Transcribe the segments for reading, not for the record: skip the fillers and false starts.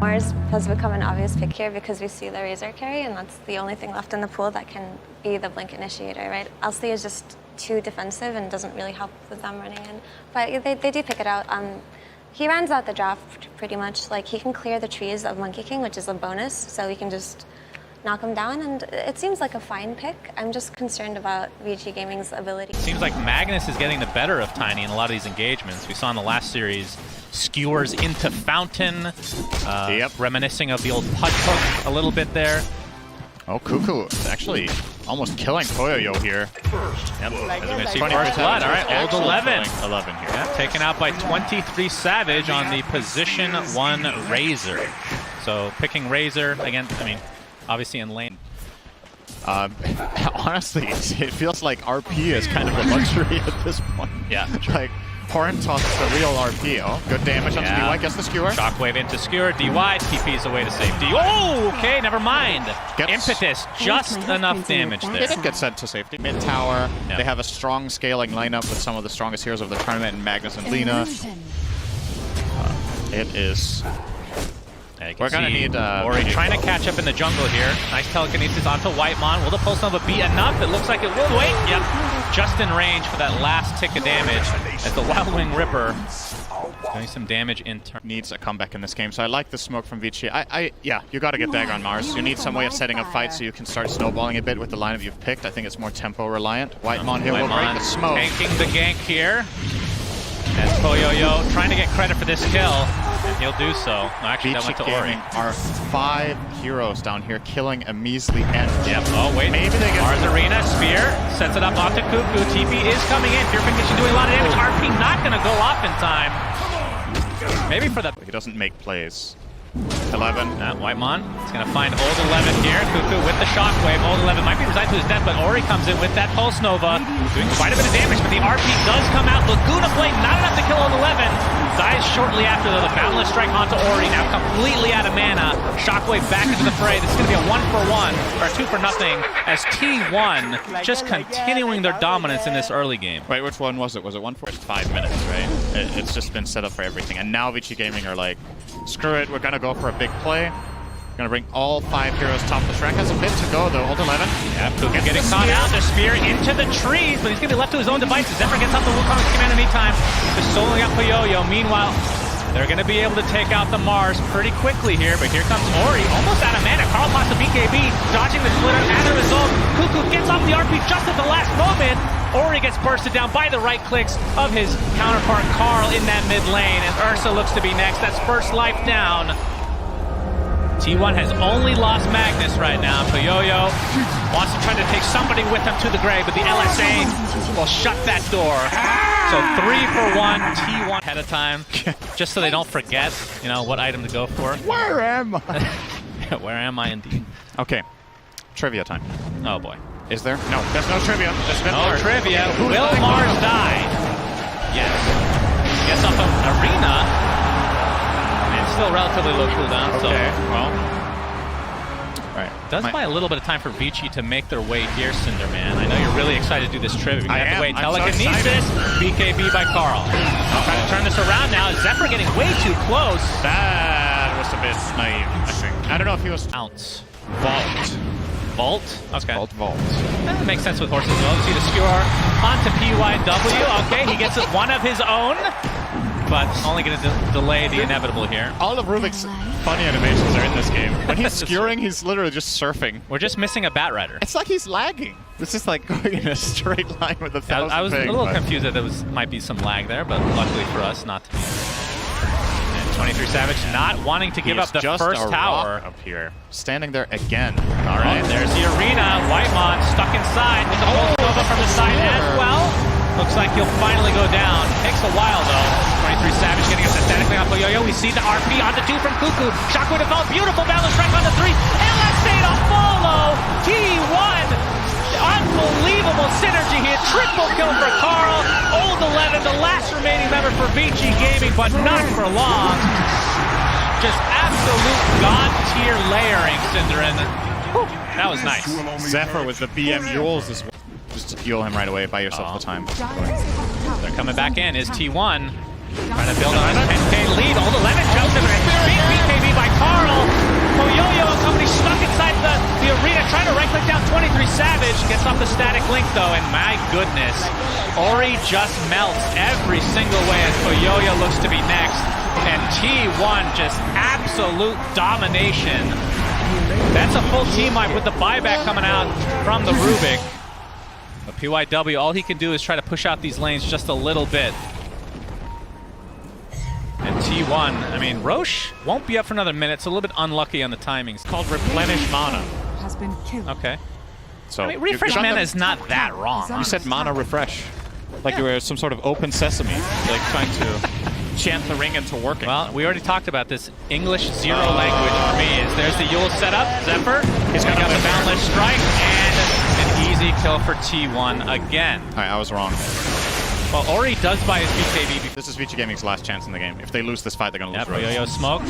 Mars has become an obvious pick here because we see the Razor carry, and that's the only thing left in the pool that can be the Blink initiator, right? Elsie is just too defensive and doesn't really help with them running in. But they do pick it out. He rounds out the draft pretty much. Like, he can clear the trees of Monkey King, which is a bonus, so he can just knock him down, and it seems like a fine pick. I'm just concerned about VG Gaming's ability. Seems like Magnus is getting the better of Tiny in a lot of these engagements. We saw in the last series, skewers into Fountain, reminiscing of the old Pud Hook a little bit there. Oh, Kuku is actually almost killing Toyoyo here. Yep. As we're going to see first blood. All right, old 11. 11 here. Yeah, taken out by 23 Savage on the position 1 Razor. So picking Razor again, I mean, obviously in lane. Honestly, it feels like RP is kind of a luxury at this point. Yeah, sure. Like, Horn Toss is the real RP. Oh, good damage onto DY, gets the skewer. Shockwave into skewer, DY, TP's away to safety. Oh, okay, never mind. Impetus, just enough damage there. It did get sent to safety. Mid tower, they have a strong scaling lineup with some of the strongest heroes of the tournament, Magnus and Lina. It is... We're gonna need Ori trying to catch up in the jungle here. Nice telekinesis onto Whitemon. Will the Pulse Nova be enough? It looks like it will. Wait, yep. Just in range for that last tick of damage as the Wild Wing Ripper doing some damage in turn. Needs a comeback in this game, so I like the smoke from Vici. Yeah, you gotta get Dagger on Mars. You need some way of setting up fights so you can start snowballing a bit with the lineup you've picked. I think it's more tempo reliant. Whitemon here will break the smoke. Tanking the gank here. As Toyoyo trying to get credit for this kill, and he'll do so. No, actually, that went to Ori. Are 5 heroes down here killing a measly end. Yep. Oh, wait. Maybe they get Mars Arena, Spear, sets it up onto Kuku. TP is coming in. Fear Condition doing a lot of damage. RP not going to go off in time. Maybe for that. He doesn't make plays. 11. Whitemon is going to find old 11 here. Kuku with the shockwave. Old 11 might be resigned to his death, but Ori comes in with that Pulse Nova, doing quite a bit of damage, but the RP does come out. Laguna Blade, not enough to kill old 11. Dies shortly after, though. The Boundless Strike onto Ori, now completely out of mana. Shockwave back into the fray. This is going to be a 1-for-1, or 2-for-0, as T1 just continuing their dominance in this early game. Wait, which one was it? Was it 1 for 5 minutes, right? It's just been set up for everything. And now VG Gaming are like, screw it, we're going to go for a big play. Gonna bring all 5 heroes top of the track. Has a bit to go though. Old 11. Yeah, Kuku getting caught out. The spear into the trees, but he's gonna be left to his own devices. Zephyr gets off the Wukong's command in the meantime. Just soloing up Puyoyo. Meanwhile, they're gonna be able to take out the Mars pretty quickly here, but here comes Ori, almost out of mana. Carl pops the BKB, dodging the splitter. As a result, Kuku gets off the RP just at the last moment. Ori gets bursted down by the right clicks of his counterpart Carl in that mid lane, and Ursa looks to be next. That's first life down. T1 has only lost Magnus right now. Puyoyo wants to try to take somebody with him to the grave, but the LSA will shut that door. So 3-for-1, T1 ahead of time, just so they don't forget, you know, what item to go for. Where am I? Where am I indeed? Okay, trivia time. Oh boy. Is there? No, there's no trivia. There's no trivia. Will Mars die? Yes. Gets off of Arena. Still relatively low cooldown, so well. Right. Does buy a little bit of time for Vici to make their way here, Cinderman. I know you're really excited to do this trivia. You have to wait. Telekinesis, BKB by Carl. Trying to turn this around now. Zephyr getting way too close. That was a bit naive, I think. I don't know if he was ounce. Vault. Okay. Vault. That makes sense with horses as well. See the skewer onto PYW. Okay, he gets one of his own. But only going to delay the inevitable here. All of Rubik's funny animations are in this game. When he's skewering, he's literally just surfing. We're just missing a Bat Rider. It's like he's lagging. It's just like going in a straight line with 1,000 I was a little confused that there might be some lag there, but luckily for us, not to be. And 23 Savage not wanting to give up the first tower. Up here. Standing there again. All right, there's the arena. Whitemon stuck inside with the whole Nova from the side as well. Looks like he'll finally go down. Takes a while though. 23 Savage getting us aesthetically off Yo-Yo. We see the RP onto 2 from Kuku. Shockwave developed. Beautiful balance strike onto 3. LSA to follow. T1. Unbelievable synergy here. Triple kill for Carl. Old 11, the last remaining member for VG Gaming, but not for long. Just absolute god tier layering, Cinderin. That was nice. Zephyr with the BM Yules as well. Just to heal him right away, buy yourself the time. They're coming back in. Is T1 trying to build on his 10k lead. Old 11 jumps in. Big BKB by Carl. Poyoyo and company stuck inside the arena, trying to right-click down 23 Savage. Gets off the static link, though, and my goodness, Ori just melts every single way as Poyoyo looks to be next. And T1 just absolute domination. That's a full team wipe with the buyback coming out from the Rubik. But PYW, all he can do is try to push out these lanes just a little bit. And T1, I mean, Roche won't be up for another minute. It's a little bit unlucky on the timings. It's called Replenish Mana. Has been killed. Okay. So I mean, refresh mana is not that wrong. You said mana refresh. Like you were some sort of open sesame, like trying to chant the ring into working. Well, we already talked about this. English zero language for me is there's the Yule setup. Zephyr, he's got the Boundless Strike, and an easy kill for T1 again. Alright, I was wrong. Well, Ori does buy his BKB. This is VG Gaming's last chance in the game. If they lose this fight, they're gonna lose. Yep, Yo-Yo smoke.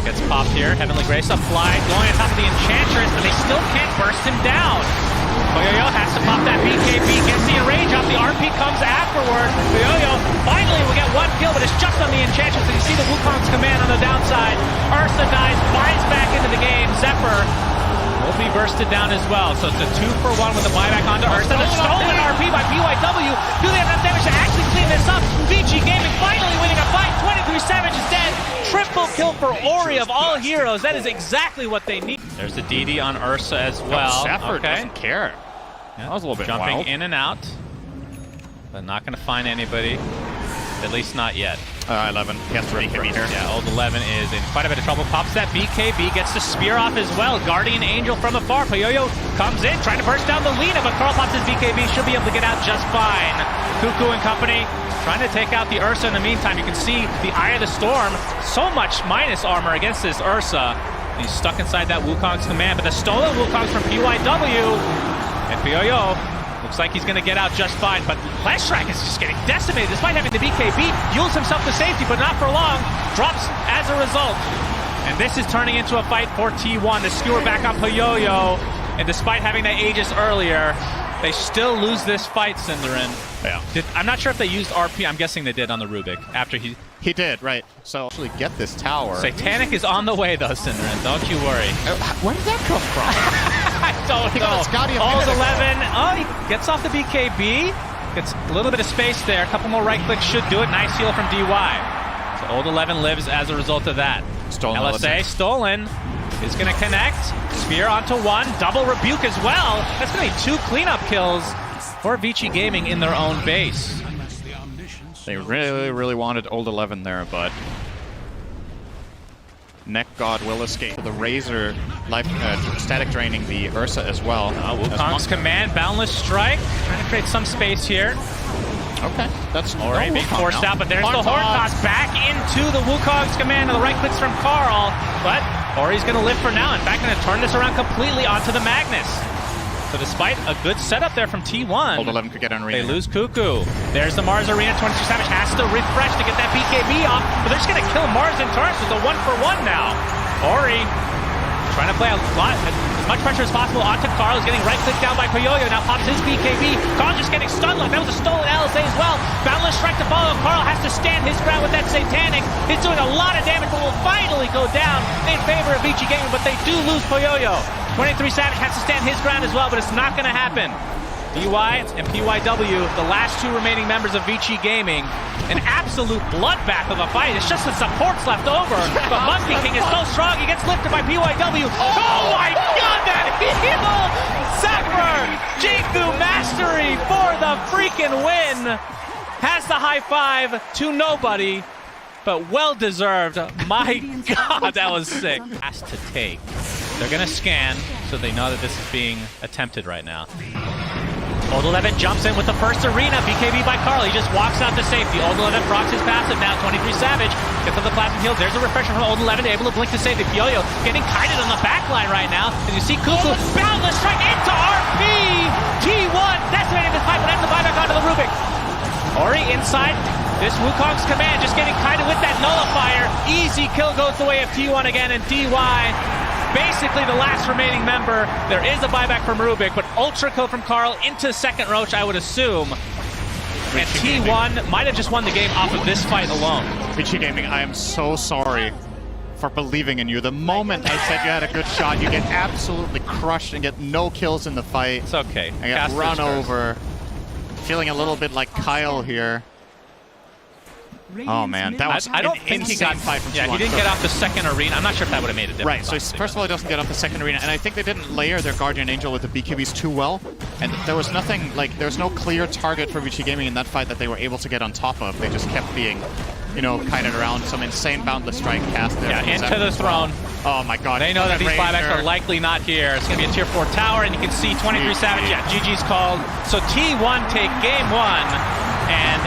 Gets popped here. Heavenly Grace applied. Going on top of the Enchantress, but they still can't burst him down. Yo-Yo has to pop that BKB. Gets the enrage off. The RP comes afterward. Yo-Yo finally will get one kill, but it's just on the Enchantress. And you see the Wukong's command on the downside. Ursa dies, buys back into the game. Zephyr will be bursted down as well. So it's a 2-for-1 with the buyback onto Ursa. The stolen RP by PYW. Do they have enough damage to actually clean this up? VG Gaming finally winning a fight. 23 Savage is dead. Triple kill for Ori of all heroes. That is exactly what they need. There's the DD on Ursa as well. Zephyr doesn't care. Yeah, that was a little bit jumping wild. in and out, but not going to find anybody. At least not yet. 11. He has to BKB here. Yeah, old 11 is in quite a bit of trouble. Pops that BKB, gets the spear off as well. Guardian Angel from afar. Poyoyo comes in, trying to burst down the Lina, but Carl pops his BKB. Should be able to get out just fine. Kuku and company trying to take out the Ursa in the meantime. You can see the Eye of the Storm. So much minus armor against this Ursa. He's stuck inside that Wukong's command, but the stolen Wukong's from PYW. And Poyoyo looks like he's going to get out just fine, but Flash Strike is just getting decimated despite having the BKB. Yules himself to safety, but not for long. Drops as a result. And this is turning into a fight for T1. The skewer back on Poyoyo. And despite having that Aegis earlier, they still lose this fight, Cinderin. Yeah. I'm not sure if they used RP. I'm guessing they did on the Rubik after he... He did, right. So actually get this tower. Satanic is on the way, though, Cinderin. Don't you worry. Where did that come from? I don't know. All's 11. Oh, he gets off the BKB. Gets a little bit of space there. A couple more right clicks should do it. Nice heal from DY. So old 11 lives as a result of that. Stolen LSA, stolen. Is going to connect. Spear onto one. Double rebuke as well. That's going to be 2 cleanup kills for Vici Gaming in their own base. They really, really wanted old 11 there, but Neck God will escape. The Razor life static draining the Ursa as well. Wukong's command, Boundless Strike. Trying to create some space here. Okay, that's Ori being forced out, but there's the Horn Toss back into the Wukong's command, and the right clicks from Carl. But Ori's going to live for now. In fact, going to turn this around completely onto the Magnus. So despite a good setup there from T1, old 11 could get on arena. They lose Kuku. There's the Mars Arena. 22 Savage has to refresh to get that BKB off, but they're just going to kill Mars in turn. So it's a 1-for-1 now. Ori trying to play as much pressure as possible onto Carl. He's getting right-clicked down by Poyoyo. Now pops his BKB. Carl just getting stun locked. That was a stolen LSA as well. Boundless Strike to follow. Carl has to stand his ground with that Satanic. He's doing a lot of damage, but will finally go down in favor of Vici Gaming, but they do lose Poyoyo. 23 Savage has to stand his ground as well, but it's not going to happen. DY and PYW, the last 2 remaining members of Vici Gaming, an absolute bloodbath of a fight. It's just the supports left over. But Monkey King is so strong, he gets lifted by PYW. Oh my god, that heal! Zephyr! Jiku Mastery for the freaking win! Has the high five to nobody, but well deserved. My god, that was sick. Has to take. They're going to scan, so they know that this is being attempted right now. Old 11 jumps in with the first arena. BKB by Carl. He just walks out to safety. Old 11 procs his passive now. 23 Savage gets on the plasma heals. There's a refresher from Old 11, able to blink to safety. Poyoyo getting kited on the back line right now. And you see Kuku Boundless Strike into RP. T1 decimating this fight, but that's the buyback onto the Rubik. Ori inside. This Wukong's command just getting kited with that nullifier. Easy kill goes the way of T1 again, and DY basically the last remaining member. There is a buyback from Rubik, but ultra kill from Carl into second Roach, I would assume. And T1 might have just won the game off of this fight alone. Vici Gaming, I am so sorry for believing in you. The moment I said you had a good shot, you get absolutely crushed and get no kills in the fight. It's okay. I got run over. Feeling a little bit like Kyle here. Oh man, that was I don't think he got fight from Yeah, he didn't get off the second arena. I'm not sure if that would have made a difference. Right, so first of all, he doesn't get off the second arena, and I think they didn't layer their Guardian Angel with the BKBs too well, and there was nothing, like, there was no clear target for VG Gaming in that fight that they were able to get on top of. They just kept being, you know, kited around. Some insane Boundless Strike cast there. Yeah, into the throne. Oh my god. They know that these Ranger. buybacks are likely not here. It's going to be a tier 4 tower, and you can see 23 Savage. Yeah, GG's called. So T1 take game 1, and,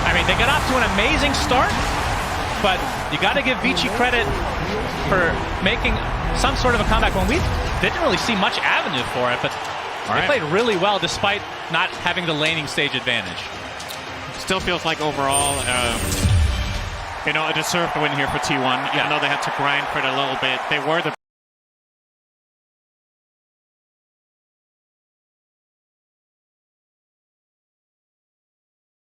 I mean, they got off to an amazing start. But you got to give Vici credit for making some sort of a comeback when we didn't really see much avenue for it, but they played really well despite not having the laning stage advantage. Still feels like overall, you know, a deserved win here for T1. Even though they had to grind for it a little bit. They were the